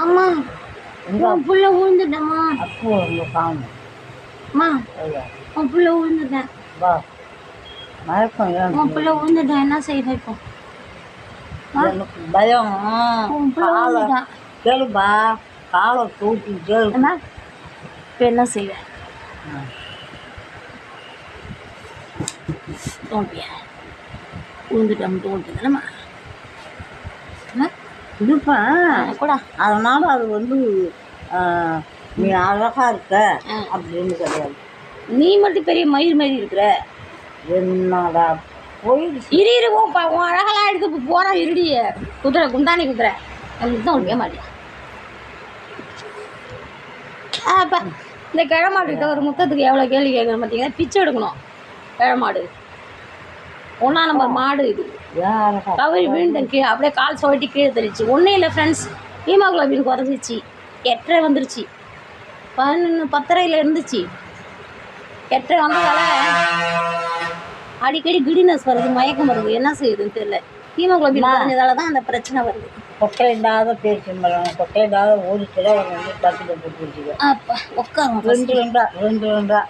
அம்மா உன் புள்ள விழுந்துட்டேம்மா. அப்போ உங்க காணும் அம்மா உன் புள்ள விழுந்துட்டேன். வா மயக்கம் உன் புள்ள விழுந்துட்டேன், என்ன செய்ய இப்போ? எனக்கு பயம். உன் புள்ள விழுந்துட்டேன். கேளுப்பா, காலை தூக்கி கேளு. இப்போ என்ன செய்வேன்? தோண்டியா விழுந்துட்டோம் தோண்டுதுலம்மா இதுப்பா கூட. அதனால அது வந்து நீ அழகா இருக்க அப்படின்னு கிடையாது. நீ மட்டும் பெரிய மயில் மாதிரி இருக்கிற. என்னடா போயிடுச்சு. இரு உன் அழகெல்லாம் எடுத்து போகிறா இருடிய குதிரை குந்தானி குதிரை எனக்கு தான் ஒழிய மாட்டியா. அப்போ இந்த கிழமாட்டுக்கிட்ட ஒரு முத்தத்துக்கு எவ்வளோ கேள்வி கேட்குறோம் பார்த்தீங்கன்னா, பிச்சை எடுக்கணும். கிழமாடு 1ஆம் நம்பர் மாடு. இது கவரி வீழ்ந்தேன் கீழே, அப்படியே கால் சுவட்டி கீழே தெளிச்சு. ஒன்றும் இல்லை ஃப்ரெண்ட்ஸ், ஹீமோகுளோபின் குறைஞ்சிச்சு. 8.5 வந்துருச்சு. 11 10.5 இருந்துச்சு. 8.5 வந்ததால அடிக்கடி கிடினஸ் வருது, மயக்கம் வருது. என்ன செய்யுதுன்னு தெரியல. ஹீமோகுளோபின் குறைஞ்சதால தான் அந்த பிரச்சனை வருது. கொட்டை இல்லாத பேச்சு மரம், கொட்டை இல்லாத ஒரு சில வந்து டக்குல போட்டு வச்சுக்க. அப்போ உட்காரும். 2 2